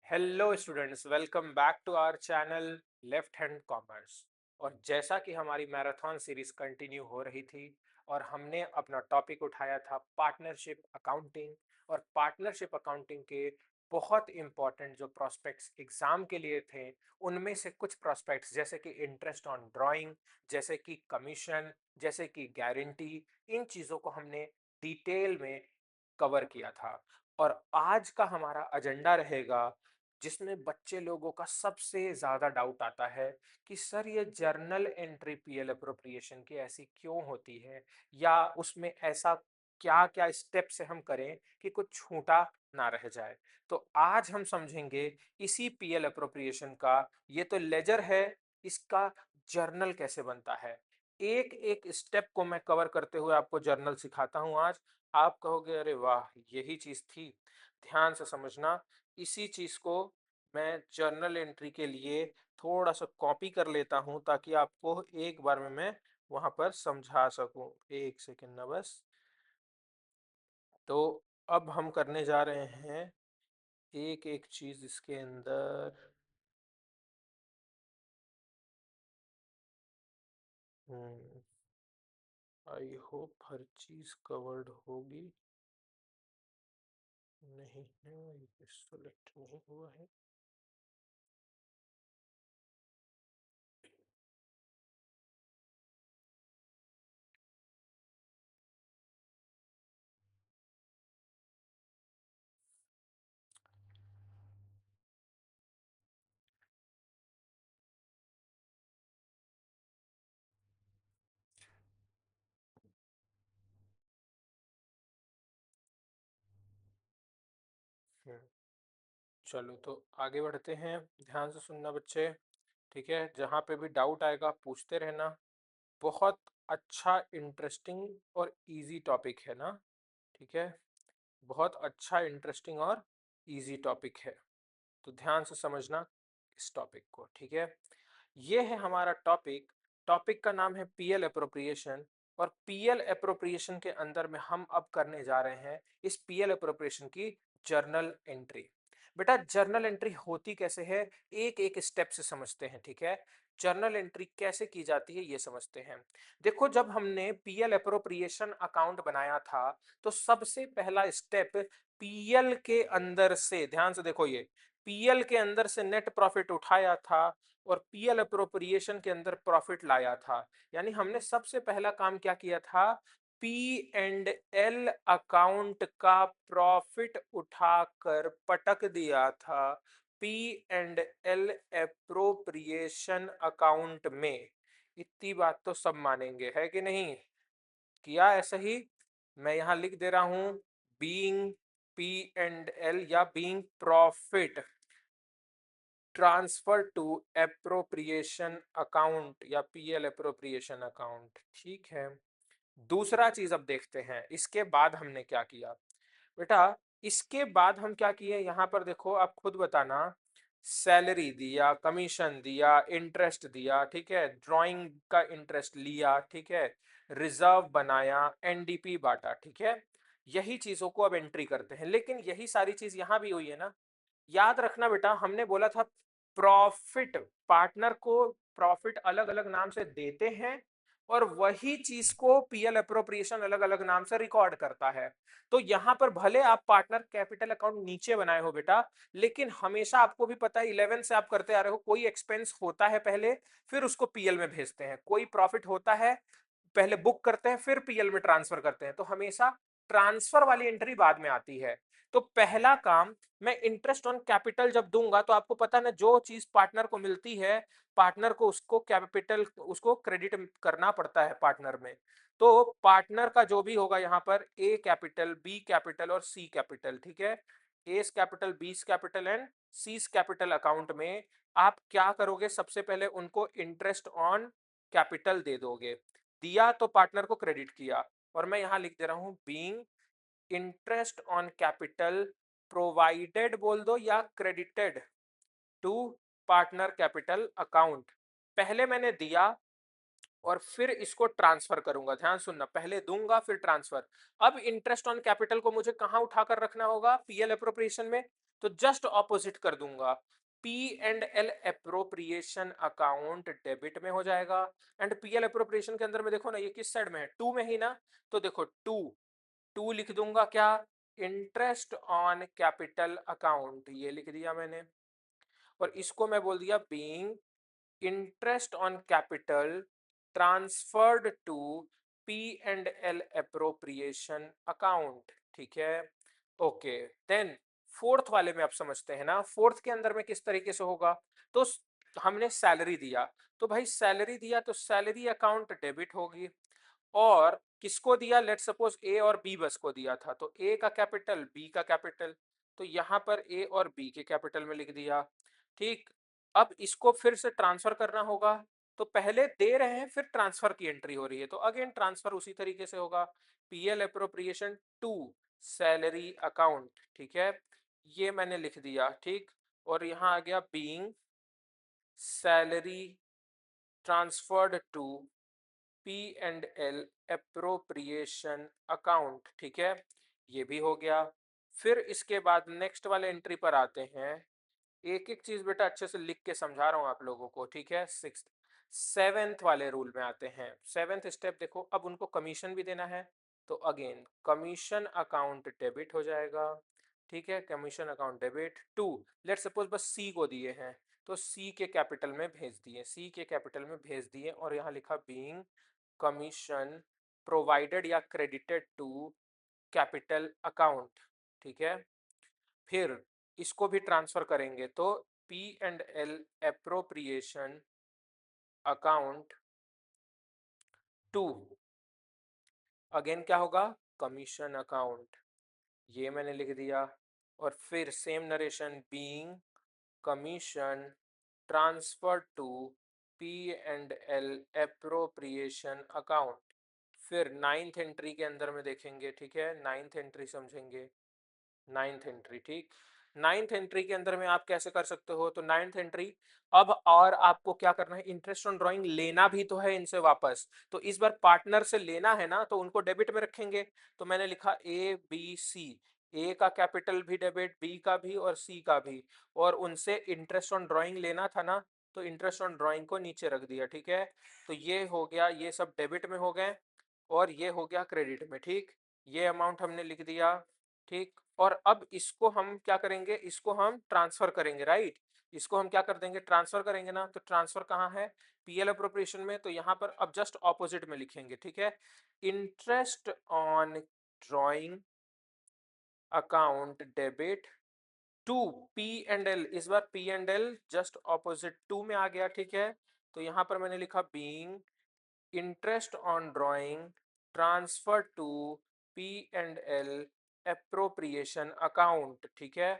Hello students, welcome back to our channel left hand commerce. और जैसा कि हमारी मैराथन सीरीज कंटिन्यू हो रही थी और हमने अपना टॉपिक उठाया था पार्टनरशिप अकाउंटिंग। और पार्टनरशिप अकाउंटिंग के बहुत इंपॉर्टेंट जो प्रोस्पेक्ट्स एग्जाम के लिए थे, उनमें से कुछ प्रोस्पेक्ट्स जैसे कि इंटरेस्ट ऑन ड्राइंग, जैसे कि कमीशन, जैसे कि गारंटी, इन चीज़ों को हमने डिटेल में कवर किया था। और आज का हमारा एजेंडा रहेगा जिसमें बच्चे लोगों का सबसे ज्यादा डाउट आता है कि सर ये जर्नल एंट्री पीएल अप्रोप्रिएशन की ऐसी क्यों होती है, या उसमें ऐसा क्या क्या स्टेप से हम करें कि कुछ छूटा ना रह जाए। तो आज हम समझेंगे इसी पीएल अप्रोप्रिएशन का। ये तो लेजर है, इसका जर्नल कैसे बनता है, एक एक स्टेप को मैं कवर करते हुए आपको जर्नल सिखाता हूं आज। आप कहोगे अरे वाह यही चीज थी। ध्यान से समझना, इसी चीज को मैं जर्नल एंट्री के लिए थोड़ा सा कॉपी कर लेता हूं ताकि आपको एक बार में मैं वहां पर समझा सकूं। एक सेकेंड ना बस। तो अब हम करने जा रहे हैं एक एक चीज इसके अंदर। आई होप हर चीज कवर्ड होगी। नहीं है, ये सेलेक्ट नहीं हुआ है। हम्म, चलो तो आगे बढ़ते हैं। ध्यान से सुनना बच्चे, ठीक है? जहाँ पे भी डाउट आएगा पूछते रहना। बहुत अच्छा, इंटरेस्टिंग और इजी टॉपिक है ना, ठीक है? बहुत अच्छा, इंटरेस्टिंग और इजी टॉपिक है। तो ध्यान से समझना इस टॉपिक को, ठीक है? ये है हमारा टॉपिक। टॉपिक का नाम है पीएल अप्रोप्रिएशन। और पीएल अप्रोप्रिएशन के अंदर में हम अब करने जा रहे हैं इस पीएल अप्रोप्रिएशन की जर्नल एंट्री। बेटा जर्नल एंट्री होती कैसे है, एक एक स्टेप से समझते हैं, ठीक है? जर्नल एंट्री कैसे की जाती है ये समझते हैं। देखो, जब हमने पीएल अप्रोप्रिएशन अकाउंट बनाया था तो सबसे पहला स्टेप पीएल के अंदर से, ध्यान से देखो, ये पीएल के अंदर से नेट प्रॉफिट उठाया था और पीएल अप्रोप्रिएशन के अंदर प्रॉफिट लाया था। यानी हमने सबसे पहला काम क्या किया था, पी एंड एल अकाउंट का प्रॉफिट उठाकर पटक दिया था P and L appropriation account में। इतनी बात तो सब मानेंगे, है कि नहीं? किया ऐसा ही। मैं यहां लिख दे रहा हूं, बीइंग पी एंड एल या being profit transfer to appropriation account या पीएल एप्रोप्रिएशन अकाउंट, ठीक है? दूसरा चीज अब देखते हैं इसके बाद हमने क्या किया। बेटा इसके बाद हम क्या किए, यहां पर देखो, आप खुद बताना। सैलरी दिया, कमीशन दिया, इंटरेस्ट दिया, ठीक है? ड्राइंग का इंटरेस्ट लिया, ठीक है? रिजर्व बनाया, एनडीपी बांटा, ठीक है? यही चीजों को अब एंट्री करते हैं, लेकिन यही सारी चीज यहां भी हुई है ना। याद रखना बेटा, हमने बोला था प्रॉफिट, पार्टनर को प्रॉफिट अलग अलग नाम से देते हैं और वही चीज को पीएल अप्रोप्रिएशन अलग अलग नाम से रिकॉर्ड करता है। तो यहां पर भले आप पार्टनर कैपिटल अकाउंट नीचे बनाए हो बेटा, लेकिन हमेशा आपको भी पता है 11 से आप करते आ रहे हो, कोई एक्सपेंस होता है पहले, फिर उसको पीएल में भेजते हैं। कोई प्रॉफिट होता है, पहले बुक करते हैं, फिर पीएल में ट्रांसफर करते हैं। तो हमेशा ट्रांसफर वाली एंट्री बाद में आती है। तो पहला काम, मैं इंटरेस्ट ऑन कैपिटल जब दूंगा तो आपको पता है ना, जो चीज पार्टनर को मिलती है, पार्टनर को उसको कैपिटल, उसको क्रेडिट करना पड़ता है पार्टनर में। तो पार्टनर का जो भी होगा यहाँ पर, ए कैपिटल, बी कैपिटल और सी कैपिटल, ठीक है? S capital, B capital and C capital account में आप क्या करोगे, सबसे पहले उनको इंटरेस्ट ऑन कैपिटल दे दोगे। दिया तो पार्टनर को क्रेडिट किया, और मैं यहां लिख दे रहा हूं being interest on capital provided बोल दो या credited to partner capital account. पहले मैंने दिया और फिर इसको ट्रांसफर करूंगा। ध्यान सुनना, पहले दूंगा फिर ट्रांसफर। अब इंटरेस्ट ऑन कैपिटल को मुझे कहां उठाकर रखना होगा, पीएल अप्रोप्रिएशन में। तो जस्ट ऑपोजिट कर दूंगा, P&L अप्रोप्रिएशन अकाउंट डेबिट में हो जाएगा। एंड PL अप्रोप्रिएशन के अंदर में देखो ना, ये किस साइड में है, टू में ही ना, तो देखो टू लिख दूंगा क्या, इंटरेस्ट ऑन कैपिटल अकाउंट, ये लिख दिया मैंने। और इसको मैं बोल दिया being interest on capital transferred to P&L appropriation account, ठीक है। ओके, देन फोर्थ वाले में आप समझते हैं ना, फोर्थ के अंदर में किस तरीके से होगा। तो हमने सैलरी दिया, तो भाई सैलरी दिया तो सैलरी अकाउंट डेबिट होगी। और किसको दिया, लेट सपोज ए और बी बस को दिया था, तो ए का कैपिटल बी का कैपिटल, तो यहां पर ए और बी के कैपिटल में लिख दिया, ठीक। अब इसको फिर से ट्रांसफर करना होगा, तो पहले दे रहे हैं फिर ट्रांसफर की एंट्री हो रही है, तो अगेन ट्रांसफर उसी तरीके से होगा, PL appropriation to salary account, ठीक है, ये मैंने लिख दिया, ठीक। और यहां आ गया being salary transferred to P&L appropriation account, ठीक है, ये भी हो गया। फिर इसके बाद नेक्स्ट वाले एंट्री पर आते हैं, एक एक चीज बेटा अच्छे से लिख के समझा रहा हूं आप लोगों को, ठीक है। सिक्स सेवेंथ वाले रूल में आते हैं, सेवेंथ स्टेप देखो, अब उनको कमीशन भी देना है, तो अगेन कमीशन अकाउंट डेबिट हो जाएगा, ठीक है, commission account debit to, let suppose बस सी को दिए हैं, तो सी के कैपिटल में भेज दिए, सी के कैपिटल में भेज दिए, और यहाँ लिखा बीइंग कमीशन प्रोवाइडेड या क्रेडिटेड टू कैपिटल अकाउंट, ठीक है। फिर इसको भी ट्रांसफर करेंगे, तो P&L appropriation account to, again क्या होगा, कमीशन अकाउंट, ये मैंने लिख दिया। और फिर same narration, being commission transfer to P&L appropriation account. फिर नाइन्थ एंट्री के अंदर में देखेंगे, ठीक है, नाइन्थ एंट्री समझेंगे, नाइन्थ एंट्री, ठीक। नाइन्थ एंट्री के अंदर में आप कैसे कर सकते हो, तो नाइन्थ एंट्री, अब और आपको क्या करना है, इंटरेस्ट ऑन ड्राइंग लेना भी तो है इनसे वापस, तो इस बार पार्टनर से लेना है ना, तो उनको डेबिट में रखेंगे, तो मैंने लिखा ABC, ए का कैपिटल भी डेबिट, बी का भी और सी का भी, और उनसे इंटरेस्ट ऑन ड्राइंग लेना था ना, तो इंटरेस्ट ऑन ड्राइंग को नीचे रख दिया, ठीक है। तो ये हो गया, ये सब डेबिट में हो गए, और ये हो गया क्रेडिट में, ठीक। ये अमाउंट हमने लिख दिया, ठीक। और अब इसको हम क्या करेंगे, इसको हम ट्रांसफर करेंगे, राइट, इसको हम क्या कर देंगे, ट्रांसफर करेंगे ना, तो ट्रांसफर कहाँ है, पीएल अप्रोप्रिएशन में, तो यहाँ पर अब जस्ट ऑपोजिट में लिखेंगे, ठीक है, interest on drawing account debit to P&L, इस बार P&L जस्ट ऑपोजिट टू में आ गया, ठीक है। तो यहाँ पर मैंने लिखा being interest on drawing transfer to P&L appropriation account, ठीक है।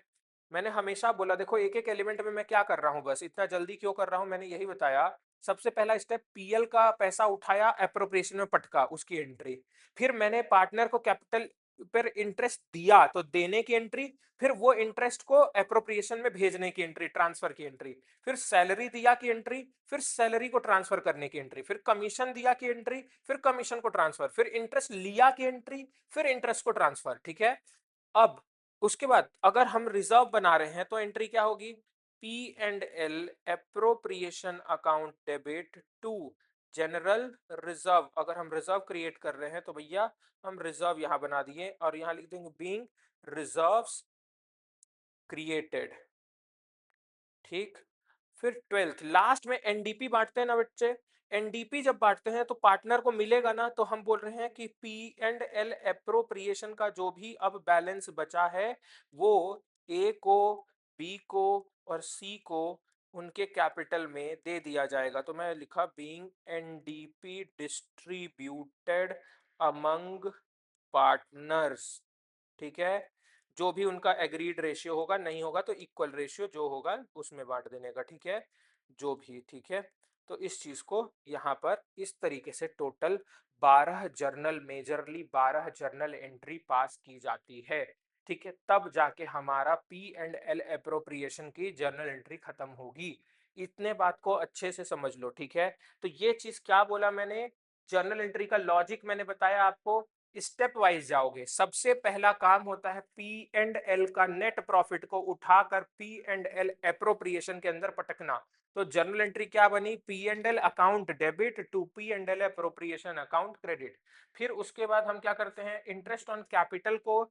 मैंने हमेशा बोला, देखो एक एक एलिमेंट में मैं क्या कर रहा हूं, बस इतना जल्दी क्यों कर रहा हूं, मैंने यही बताया। सबसे पहला स्टेप, पीएल का पैसा उठाया, अप्रोप्रिएशन में पटका, उसकी एंट्री। फिर मैंने पार्टनर को कैपिटल पर इंटरेस्ट दिया, तो देने की एंट्री, फिर वो इंटरेस्ट को अप्रोप्रिएशन में भेजने की एंट्री, ट्रांसफर की एंट्री, फिर सैलरी दिया की एंट्री, फिर सैलरी को ट्रांसफर करने की एंट्री, फिर कमीशन दिया की एंट्री, फिर कमीशन को ट्रांसफर, फिर इंटरेस्ट लिया की एंट्री, फिर इंटरेस्ट को ट्रांसफर, ठीक है। अब उसके बाद अगर हम रिजर्व बना रहे हैं, तो एंट्री क्या होगी, P&L appropriation account debit to general reserve, अगर हम रिजर्व क्रिएट कर रहे हैं, तो भैया हम रिजर्व यहां बना दिए, और यहां लिख देंगे बीइंग रिजर्व्स क्रिएटेड, ठीक। फिर ट्वेल्थ लास्ट में एनडीपी बांटते हैं ना बच्चे, एनडीपी जब बांटते हैं तो पार्टनर को मिलेगा ना, तो हम बोल रहे हैं कि P&L अप्रोप्रिएशन का जो भी अब बैलेंस बचा है, वो ए को, बी को और सी को उनके कैपिटल में दे दिया जाएगा, तो मैं लिखा being NDP distributed among partners, ठीक है। जो भी उनका एग्रीड रेशियो होगा, नहीं होगा तो इक्वल रेशियो जो होगा उसमें बांट देने का, ठीक है, जो भी, ठीक है। तो इस चीज को यहाँ पर इस तरीके से total 12 journal, majorly 12 journal entry पास की जाती है, ठीक है, तब जाके हमारा P&L अप्रोप्रिएशन की जर्नल एंट्री खत्म होगी। इतने बात को अच्छे से समझ लो, ठीक है। तो ये चीज क्या बोला मैंने, जर्नल एंट्री का लॉजिक मैंने बताया आपको, स्टेप वाइज जाओगे। सबसे पहला काम होता है पी एंड एल का नेट प्रॉफिट को उठाकर पी एंड एल एप्रोप्रिएशन के अंदर पटकना। तो जर्नल एंट्री क्या बनी, P and L account debit to P and L appropriation account credit. फिर उसके बाद हम क्या करते हैं, इंटरेस्ट ऑन कैपिटल को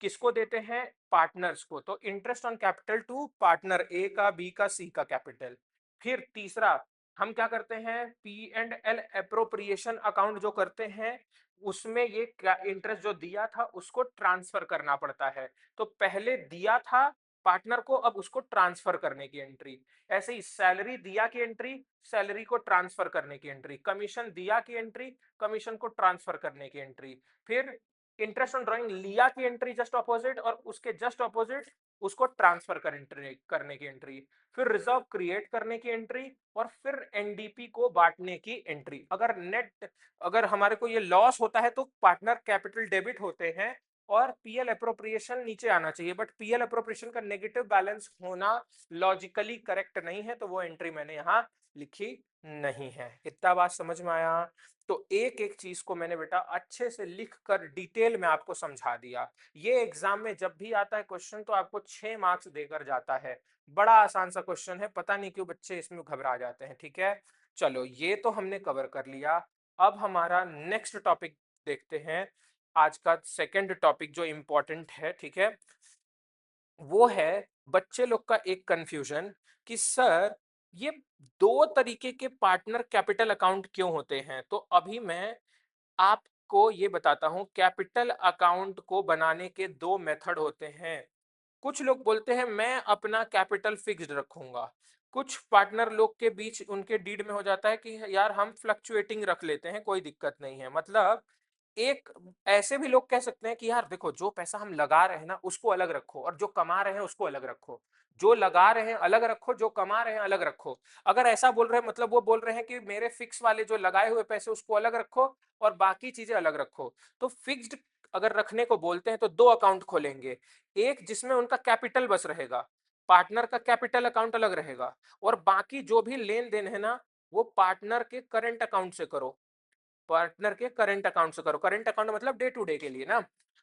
किसको देते हैं, पार्टनर्स को। तो interest on capital to partner A का, बी का, सी का कैपिटल। फिर तीसरा हम क्या करते हैं, P and L appropriation account जो करते हैं उसमें ये इंटरेस्ट जो दिया था उसको ट्रांसफर करना पड़ता है। तो पहले दिया था पार्टनर को, अब उसको ट्रांसफर करने की एंट्री। ऐसे ही सैलरी दिया की एंट्री, सैलरी को ट्रांसफर करने की एंट्री। कमीशन दिया की एंट्री, कमीशन को ट्रांसफर करने की एंट्री। फिर इंटरेस्ट ऑन ड्राइंग लिया की एंट्री जस्ट ऑपोजिट, और उसके जस्ट ऑपोजिट उसको ट्रांसफर करने की एंट्री। फिर रिजर्व क्रिएट करने की एंट्री, और फिर एनडीपी को बांटने की एंट्री। अगर हमारे को ये लॉस होता है तो पार्टनर कैपिटल डेबिट होते हैं और पीएल अप्रोप्रिएशन नीचे आना चाहिए, बट पीएल अप्रोप्रिएशन का नेगेटिव बैलेंस होना लॉजिकली करेक्ट नहीं है, तो वो एंट्री मैंने यहाँ लिखी नहीं है। इतना बात समझ में आया। तो एक एक चीज को मैंने बेटा अच्छे से लिख कर डिटेल में आपको समझा दिया। ये एग्जाम में जब भी आता है क्वेश्चन तो आपको 6 मार्क्स देकर जाता है। बड़ा आसान सा क्वेश्चन है, पता नहीं क्यों बच्चे इसमें घबरा जाते हैं। ठीक है, चलो ये तो हमने कवर कर लिया। अब हमारा नेक्स्ट टॉपिक देखते हैं। आज का सेकंड टॉपिक जो इंपॉर्टेंट है, ठीक है, वो है बच्चे लोग का एक कंफ्यूजन कि सर ये दो तरीके के पार्टनर कैपिटल अकाउंट क्यों होते हैं। तो अभी मैं आपको ये बताता हूं, कैपिटल अकाउंट को बनाने के दो मेथड होते हैं। कुछ लोग बोलते हैं मैं अपना कैपिटल फिक्स्ड रखूंगा। कुछ पार्टनर लोग के बीच उनके डीड में हो जाता है कि यार हम फ्लक्चुएटिंग रख लेते हैं, कोई दिक्कत नहीं है। मतलब एक ऐसे भी लोग कह सकते हैं कि यार देखो, जो पैसा हम लगा रहे हैं ना उसको अलग रखो, और जो कमा रहे हैं उसको अलग रखो। जो लगा रहे हैं अलग रखो, जो कमा रहे हैं अलग रखो। अगर ऐसा बोल रहे हैं मतलब वो बोल रहे हैं कि मेरे फिक्स वाले जो लगाए हुए पैसे उसको अलग रखो और बाकी चीजें अलग रखो। तो फिक्स्ड अगर रखने को बोलते हैं तो दो अकाउंट खोलेंगे। एक जिसमें उनका कैपिटल बस रहेगा, पार्टनर का कैपिटल अकाउंट अलग रहेगा, और बाकी जो भी लेन देन है ना वो पार्टनर के करंट अकाउंट से करो। पार्टनर के करंट अकाउंट से करो। करंट अकाउंट मतलब डे टू डे के लिए ना।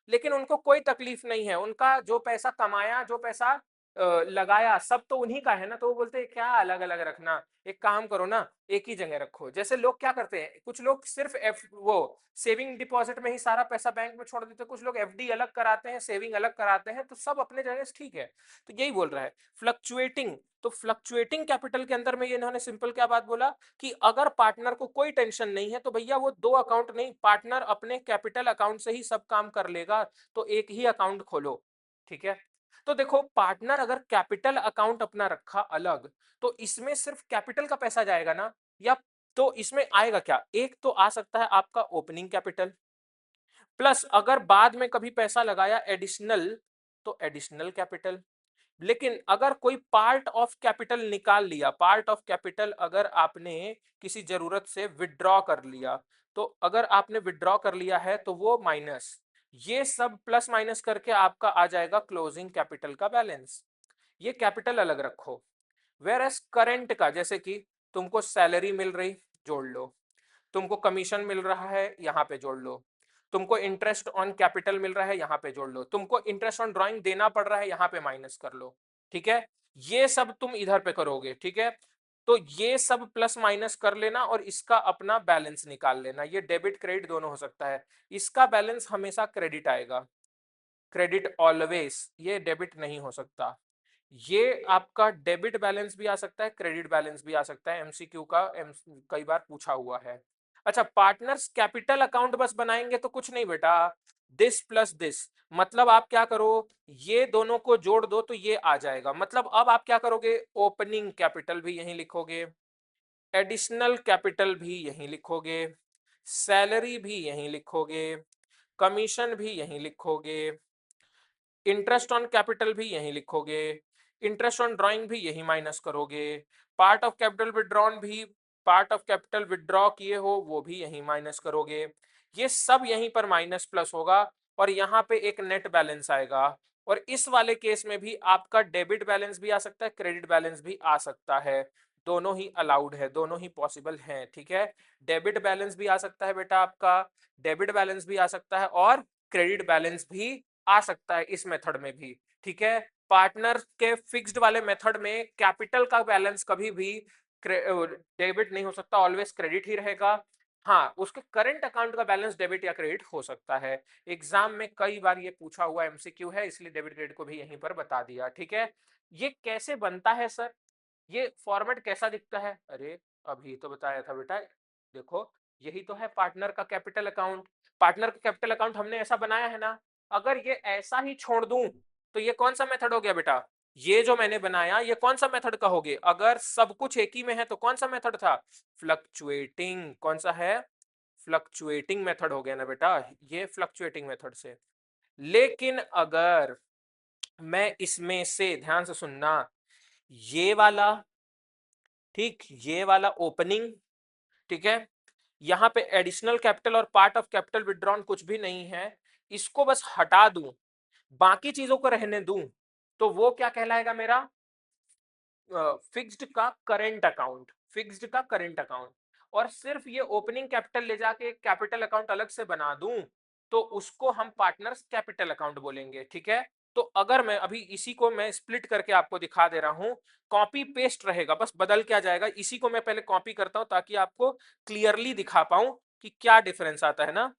लेकिन उनको कोई तकलीफ नहीं है, उनका जो पैसा कमाया, जो पैसा लगाया, सब तो उन्हीं का है ना। तो वो बोलते हैं क्या अलग अलग रखना, एक काम करो ना, एक ही जगह रखो। जैसे लोग क्या करते हैं, कुछ लोग सिर्फ वो सेविंग डिपॉजिट में ही सारा पैसा बैंक में छोड़ देते हैं, कुछ लोग एफडी अलग कराते हैं, सेविंग अलग कराते हैं। तो सब अपने जगह से ठीक है। तो यही बोल रहा है फ्लक्चुएटिंग। तो फ्लक्चुएटिंग कैपिटल के अंदर में ये इन्होंने सिंपल क्या बात बोला कि अगर पार्टनर को कोई टेंशन नहीं है तो भैया वो दो अकाउंट नहीं, पार्टनर अपने कैपिटल अकाउंट से ही सब काम कर लेगा, तो एक ही अकाउंट खोलो। ठीक है, तो देखो पार्टनर अगर कैपिटल अकाउंट अपना रखा अलग, तो इसमें सिर्फ कैपिटल का पैसा जाएगा ना, या तो इसमें आएगा क्या, एक तो आ सकता है आपका ओपनिंग कैपिटल, प्लस अगर बाद में कभी पैसा लगाया एडिशनल तो एडिशनल कैपिटल। लेकिन अगर कोई पार्ट ऑफ कैपिटल निकाल लिया, पार्ट ऑफ कैपिटल अगर आपने किसी जरूरत से विड्रॉ कर लिया, तो अगर आपने विड्रॉ कर लिया है तो वो माइनस, ये सब प्लस माइनस करके आपका आ जाएगा क्लोजिंग कैपिटल का बैलेंस। ये कैपिटल अलग रखो। वेर एज करेंट का, जैसे कि तुमको सैलरी मिल रही, जोड़ लो। तुमको कमीशन मिल रहा है, यहाँ पे जोड़ लो। तुमको इंटरेस्ट ऑन कैपिटल मिल रहा है, यहाँ पे जोड़ लो। तुमको इंटरेस्ट ऑन ड्राइंग देना पड़ रहा है, यहाँ पे माइनस कर लो। ठीक है, ये सब तुम इधर पे करोगे। ठीक है, तो ये सब प्लस माइनस कर लेना और इसका अपना बैलेंस निकाल लेना। ये डेबिट क्रेडिट दोनों हो सकता है। इसका बैलेंस हमेशा क्रेडिट आएगा, क्रेडिट ऑलवेज, ये डेबिट नहीं हो सकता। ये आपका डेबिट बैलेंस भी आ सकता है, क्रेडिट बैलेंस भी आ सकता है। एमसीक्यू का कई बार पूछा हुआ है। अच्छा, पार्टनर्स कैपिटल अकाउंट बस बनाएंगे तो कुछ नहीं बेटा, दिस प्लस दिस, मतलब आप क्या करो, ये दोनों को जोड़ दो तो ये आ जाएगा। मतलब अब आप क्या करोगे, ओपनिंग कैपिटल भी यहीं लिखोगे, एडिशनल कैपिटल भी यहीं लिखोगे, सैलरी भी यहीं लिखोगे, कमीशन भी यहीं लिखोगे, इंटरेस्ट ऑन कैपिटल भी यहीं लिखोगे, इंटरेस्ट ऑन ड्राइंग भी यहीं माइनस करोगे, पार्ट ऑफ कैपिटल विड्रॉन भी, पार्ट ऑफ कैपिटल विड्रॉ किए हो वो भी यहीं माइनस करोगे। ये सब यहीं पर माइनस प्लस होगा और यहाँ पे एक नेट बैलेंस आएगा। और इस वाले केस में भी आपका डेबिट बैलेंस भी आ सकता है, क्रेडिट बैलेंस भी आ सकता है। दोनों ही अलाउड है, दोनों ही पॉसिबल हैं, ठीक है। डेबिट बैलेंस भी आ सकता है बेटा आपका, डेबिट बैलेंस भी आ सकता है और क्रेडिट बैलेंस भी आ सकता है इस मेथड में भी, ठीक है। पार्टनर के फिक्स्ड वाले मेथड में कैपिटल का बैलेंस कभी भी डेबिट नहीं हो सकता, ऑलवेज क्रेडिट ही रहेगा। हाँ, उसके करंट अकाउंट का बैलेंस डेबिट या क्रेडिट हो सकता है। एग्जाम में कई बार ये पूछा हुआ एमसीक्यू है, इसलिए डेबिट क्रेडिट को भी यहीं पर बता दिया, ठीक है। ये कैसे बनता है सर, ये फॉर्मेट कैसा दिखता है, अरे अभी तो बताया था बेटा, देखो यही तो है पार्टनर का कैपिटल अकाउंट। पार्टनर का कैपिटल अकाउंट हमने ऐसा बनाया है ना, अगर ये ऐसा ही छोड़ दूं तो ये कौन सा मेथड हो गया बेटा, ये जो मैंने बनाया ये कौन सा मेथड का हो गया, अगर सब कुछ एक ही में है तो कौन सा मेथड था, फ्लक्चुएटिंग, कौन सा है, फ्लक्चुएटिंग मेथड हो गया ना बेटा, ये फ्लक्चुएटिंग मेथड से। लेकिन अगर मैं इसमें से ध्यान से सुनना, ये वाला, ठीक, ये वाला ओपनिंग, ठीक है, यहां पे एडिशनल कैपिटल और पार्ट ऑफ कैपिटल विड्रॉन कुछ भी नहीं है, इसको बस हटा दूं, बाकी चीजों को रहने दूं, तो वो क्या कहलाएगा मेरा, फिक्स्ड का करेंट अकाउंट, फिक्स्ड का करेंट अकाउंट। और सिर्फ ये ओपनिंग कैपिटल ले जाके कैपिटल अकाउंट अलग से बना दूं तो उसको हम पार्टनर्स कैपिटल अकाउंट बोलेंगे, ठीक है। तो अगर मैं अभी इसी को मैं स्प्लिट करके आपको दिखा दे रहा हूं, कॉपी पेस्ट रहेगा, बस बदल क्या जाएगा, इसी को मैं पहले कॉपी करता हूं ताकि आपको क्लियरली दिखा पाऊं कि क्या डिफरेंस आता है ना।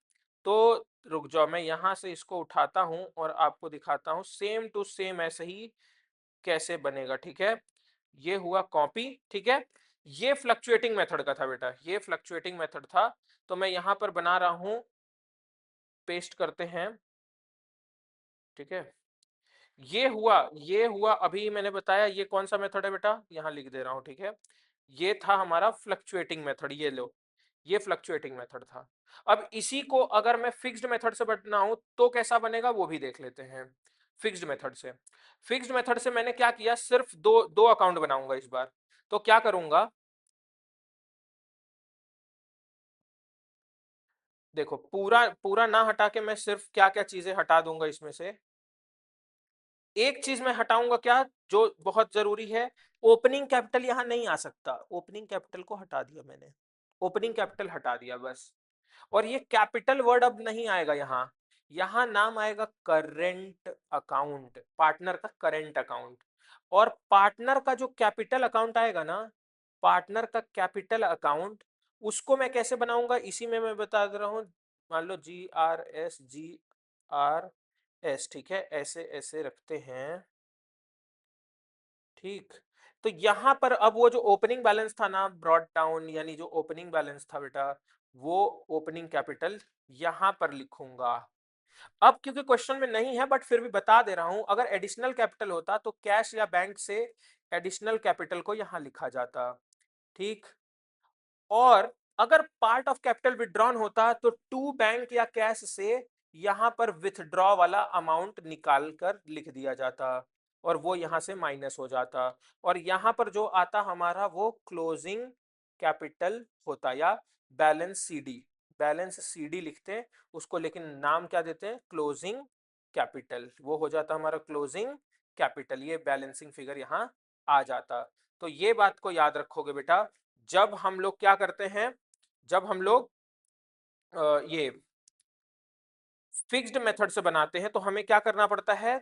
तो रुक जाओ, मैं यहां से इसको उठाता हूं और आपको दिखाता हूं सेम टू सेम ऐसे ही कैसे बनेगा, ठीक है। ये हुआ कॉपी, ठीक है। ये फ्लक्चुएटिंग मेथड का था बेटा, ये फ्लक्चुएटिंग मेथड था, तो मैं यहां पर बना रहा हूं, पेस्ट करते हैं, ठीक है। ये हुआ अभी मैंने बताया ये कौन सा मेथड है बेटा, यहां लिख दे रहा हूं, ठीक है। ये था हमारा फ्लक्चुएटिंग मेथड, ये लो, ये फ्लक्चुएटिंग मेथड था। अब इसी को अगर मैं फिक्स्ड मेथड से बनाऊं तो कैसा बनेगा वो भी देख लेते हैं। फिक्स्ड मेथड से, फिक्स्ड मेथड से मैंने क्या किया, सिर्फ दो दो अकाउंट बनाऊंगा इस बार। तो क्या करूंगा, देखो पूरा पूरा ना हटा के मैं सिर्फ क्या क्या चीजें हटा दूंगा इसमें से, एक चीज मैं हटाऊंगा क्या, जो बहुत जरूरी है, ओपनिंग कैपिटल यहां नहीं आ सकता, ओपनिंग कैपिटल को हटा दिया मैंने, ओपनिंग कैपिटल हटा दिया बस। और ये कैपिटल वर्ड अब नहीं आएगा यहाँ, यहाँ नाम आएगा करेंट अकाउंट, पार्टनर का करेंट अकाउंट। और पार्टनर का जो कैपिटल अकाउंट आएगा ना, पार्टनर का कैपिटल अकाउंट, उसको मैं कैसे बनाऊंगा इसी में मैं बता दे रहा हूं। मान लो GRS, ठीक है, ऐसे ऐसे रखते हैं, ठीक। तो यहां पर अब वो जो ओपनिंग बैलेंस था ना, ब्रॉड डाउन, यानी जो ओपनिंग बैलेंस था बेटा, वो ओपनिंग कैपिटल यहां पर लिखूंगा। अब क्योंकि क्वेश्चन में नहीं है बट फिर भी बता दे रहा हूं, अगर एडिशनल कैपिटल होता तो कैश या बैंक से एडिशनल कैपिटल को यहां लिखा जाता, ठीक। और अगर पार्ट ऑफ कैपिटल विड्रॉन होता तो टू बैंक या कैश से यहां पर विथड्रॉ वाला अमाउंट निकाल कर लिख दिया जाता और वो यहां से माइनस हो जाता, और यहां पर जो आता हमारा वो क्लोजिंग कैपिटल होता या बैलेंस सीडी, बैलेंस सीडी लिखते हैं उसको, लेकिन नाम क्या देते हैं, क्लोजिंग कैपिटल, वो हो जाता हमारा क्लोजिंग कैपिटल, ये बैलेंसिंग फिगर यहां आ जाता। तो ये बात को याद रखोगे बेटा, जब हम लोग क्या करते हैं, जब हम लोग ये फिक्स्ड मेथड से बनाते हैं तो हमें क्या करना पड़ता है,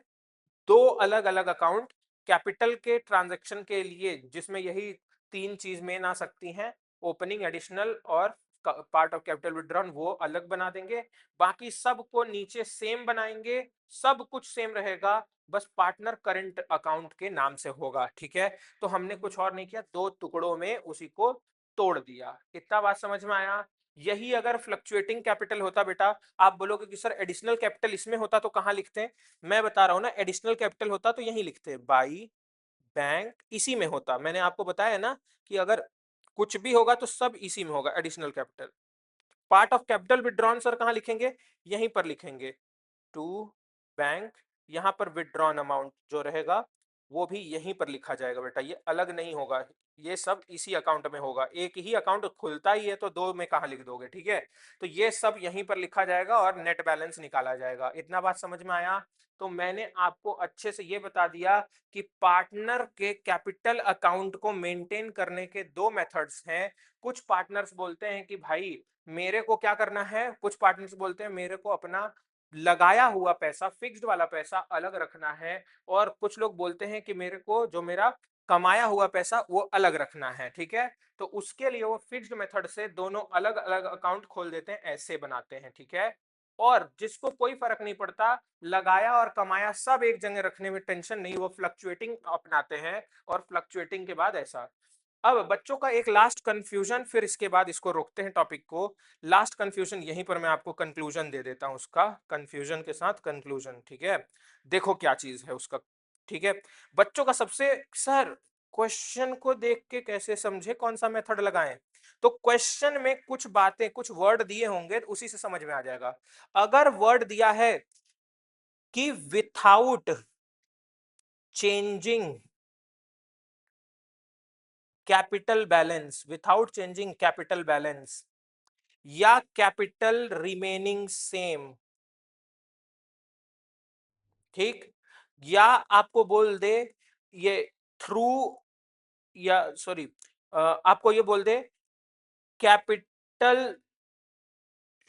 दो अलग अलग अकाउंट कैपिटल के ट्रांजैक्शन के लिए, जिसमें यही तीन चीज मेन आ सकती हैं, ओपनिंग, एडिशनल और पार्ट ऑफ कैपिटल विड्रॉन, वो अलग बना देंगे। बाकी सब को नीचे सेम बनाएंगे, सब कुछ सेम रहेगा, बस पार्टनर करंट अकाउंट के नाम से होगा, ठीक है। तो हमने कुछ और नहीं किया, दो टुकड़ों में उसी को तोड़ दिया। इतना बात समझ में आया। यही अगर फ्लक्चुएटिंग कैपिटल होता बेटा, आप बोलोगे कि सर एडिशनल कैपिटल इसमें होता तो कहां लिखते हैं, मैं बता रहा हूं ना, एडिशनल कैपिटल होता तो यही लिखते हैं, बाई बैंक इसी में होता, मैंने आपको बताया ना कि अगर कुछ भी होगा तो सब इसी में होगा, additional capital. Part of capital withdrawn sir कहां लिखेंगे, यहीं पर लिखेंगे, टू बैंक, यहां पर विड्रॉन अमाउंट जो रहेगा वो भी यहीं पर लिखा जाएगा बेटा, ये अलग नहीं होगा, ये सब इसी अकाउंट में होगा। एक ही अकाउंट खुलता ही है तो दो में कहाँ लिख दोगे, ठीक है। तो ये सब यहीं पर लिखा जाएगा और नेट बैलेंस निकाला जाएगा। इतना बात समझ में आया? तो मैंने आपको अच्छे से ये बता दिया कि पार्टनर के कैपिटल अकाउंट को मेंटेन करने के दो मेथड्स हैं। कुछ पार्टनर्स बोलते हैं कि भाई मेरे को क्या करना है, कुछ पार्टनर्स बोलते हैं मेरे को अपना लगाया हुआ पैसा, फिक्स्ड वाला पैसा अलग रखना है, और कुछ लोग बोलते हैं कि मेरे को जो मेरा कमाया हुआ पैसा वो अलग रखना है, ठीक है। तो उसके लिए वो फिक्स्ड मेथड से दोनों अलग अलग अकाउंट खोल देते हैं, ऐसे बनाते हैं, ठीक है। और जिसको कोई फर्क नहीं पड़ता, लगाया और कमाया सब एक जगह रखने में टेंशन नहीं, वो फ्लक्चुएटिंग अपनाते हैं, और फ्लक्चुएटिंग के बाद ऐसा। अब बच्चों का एक लास्ट कंफ्यूजन, फिर इसके बाद इसको रोकते हैं टॉपिक को। लास्ट कंफ्यूजन यहीं पर मैं आपको कंक्लूजन दे देता हूं उसका, कंफ्यूजन के साथ कंक्लूजन, ठीक है। देखो क्या चीज है उसका, ठीक है। बच्चों का सबसे, सर क्वेश्चन को देख के कैसे समझे कौन सा मेथड लगाएं? तो क्वेश्चन में कुछ बातें, कुछ वर्ड दिए होंगे, तो उसी से समझ में आ जाएगा। अगर वर्ड दिया है कि without changing capital balance, without changing capital balance, या कैपिटल रिमेनिंग सेम, ठीक, या आपको बोल दे ये थ्रू, या सॉरी आपको ये बोल दे capital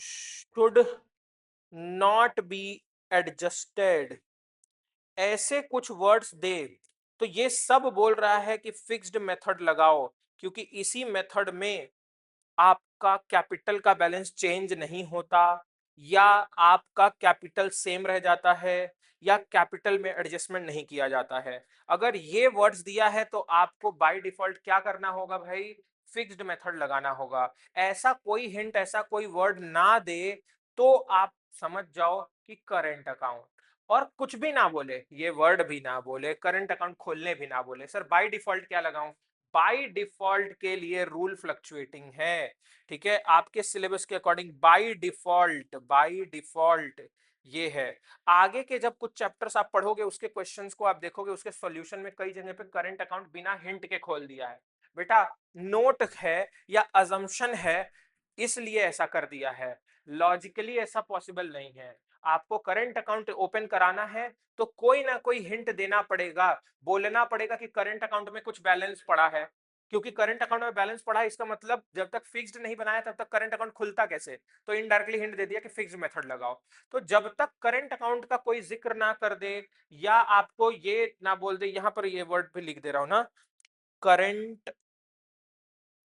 should not be adjusted, ऐसे कुछ वर्ड्स दे, तो ये सब बोल रहा है कि फिक्स्ड मेथड लगाओ, क्योंकि इसी मेथड में आपका कैपिटल का बैलेंस चेंज नहीं होता, या आपका कैपिटल सेम रह जाता है, या कैपिटल में एडजस्टमेंट नहीं किया जाता है। अगर ये वर्ड्स दिया है तो आपको बाय डिफॉल्ट क्या करना होगा भाई, फिक्स्ड मेथड लगाना होगा। ऐसा कोई हिंट, ऐसा कोई वर्ड ना दे तो आप समझ जाओ कि करेंट अकाउंट, और कुछ भी ना बोले, ये वर्ड भी ना बोले, करंट अकाउंट खोलने भी ना बोले, सर बाय डिफॉल्ट क्या लगाऊं? बाय डिफॉल्ट के लिए रूल फ्लक्चुएटिंग है, ठीक है। आपके सिलेबस के according by default, by default ये है। आगे के जब कुछ चैप्टर्स आप पढ़ोगे, उसके क्वेश्चंस को आप देखोगे, उसके सॉल्यूशन में कई जगह पे करंट अकाउंट बिना हिंट के खोल दिया है। बेटा नोट है या अजम्पशन है, इसलिए ऐसा कर दिया है, लॉजिकली ऐसा पॉसिबल नहीं है। आपको करंट अकाउंट ओपन कराना है तो कोई ना कोई हिंट देना पड़ेगा, बोलना पड़ेगा कि करंट अकाउंट में कुछ बैलेंस पड़ा है, क्योंकि करंट अकाउंट में बैलेंस पड़ा है, इसका मतलब जब तक फिक्स्ड नहीं बनाया तब तक करंट अकाउंट खुलता कैसे? तो इनडायरेक्टली हिंट दे दिया कि फिक्स्ड मेथड लगाओ। तो जब तक करंट अकाउंट का कोई जिक्र ना कर दे, या आपको ये ना बोल दे, यहां पर ये वर्ड भी लिख दे रहा हूं ना, करंट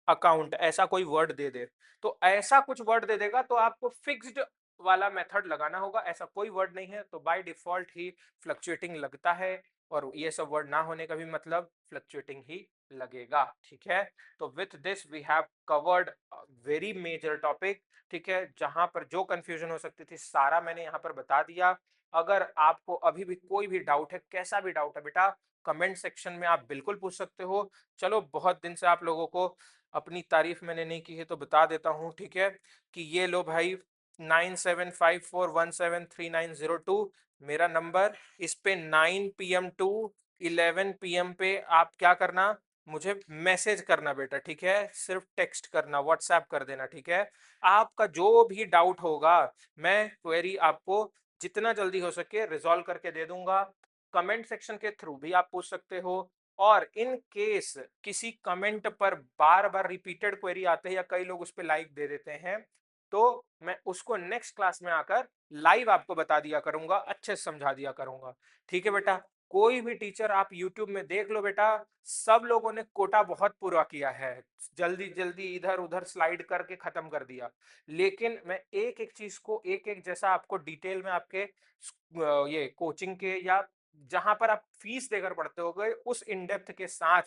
अकाउंट, ऐसा कोई वर्ड दे दे, तो ऐसा कुछ वर्ड दे देगा तो आपको फिक्स्ड वाला मेथड लगाना होगा। ऐसा कोई वर्ड नहीं है तो बाय डिफॉल्ट ही फ्लक्चुएटिंग लगता है, और ये सब वर्ड ना होने का भी मतलब फ्लक्चुएटिंग ही लगेगा, ठीक है। तो with this we have covered very major topic, ठीक है। जहां पर जो कंफ्यूजन हो सकती थी सारा मैंने यहाँ पर बता दिया। अगर आपको अभी भी कोई भी डाउट है, कैसा भी डाउट है बेटा, कमेंट सेक्शन में आप बिल्कुल पूछ सकते हो। चलो बहुत दिन से आप लोगों को अपनी तारीफ मैंने नहीं की है तो बता देता हूँ, ठीक है, कि ये लो भाई 9754173902 मेरा नंबर, इस पे 9 PM टू 11 PM पे आप क्या करना, मुझे मैसेज करना बेटा, ठीक है। सिर्फ टेक्स्ट करना, व्हाट्सएप कर देना, ठीक है। आपका जो भी डाउट होगा मैं क्वेरी आपको जितना जल्दी हो सके रिजॉल्व करके दे दूंगा। कमेंट सेक्शन के थ्रू भी आप पूछ सकते हो, और इन केस किसी कमेंट पर बार बार रिपीटेड क्वेरी आते हैं या कई लोग उस पर लाइक दे देते हैं, तो मैं उसको नेक्स्ट क्लास में आकर लाइव आपको बता दिया करूंगा, अच्छे से समझा दिया करूंगा, ठीक है बेटा। कोई भी टीचर आप यूट्यूब में देख लो बेटा, सब लोगों ने कोटा बहुत पूरा किया है, जल्दी जल्दी इधर उधर स्लाइड करके खत्म कर दिया, लेकिन मैं एक एक चीज को एक एक जैसा आपको डिटेल में आपके ये कोचिंग के या जहां पर आप फीस देकर पढ़ते हो गए उस इन डेप्थ के साथ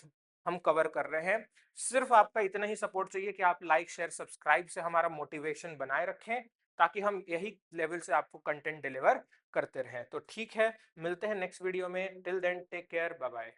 हम कवर कर रहे हैं। सिर्फ आपका इतना ही सपोर्ट चाहिए कि आप लाइक शेयर सब्सक्राइब से हमारा मोटिवेशन बनाए रखें, ताकि हम यही लेवल से आपको कंटेंट डिलीवर करते रहें। तो ठीक है, मिलते हैं नेक्स्ट वीडियो में, till then take care, bye bye.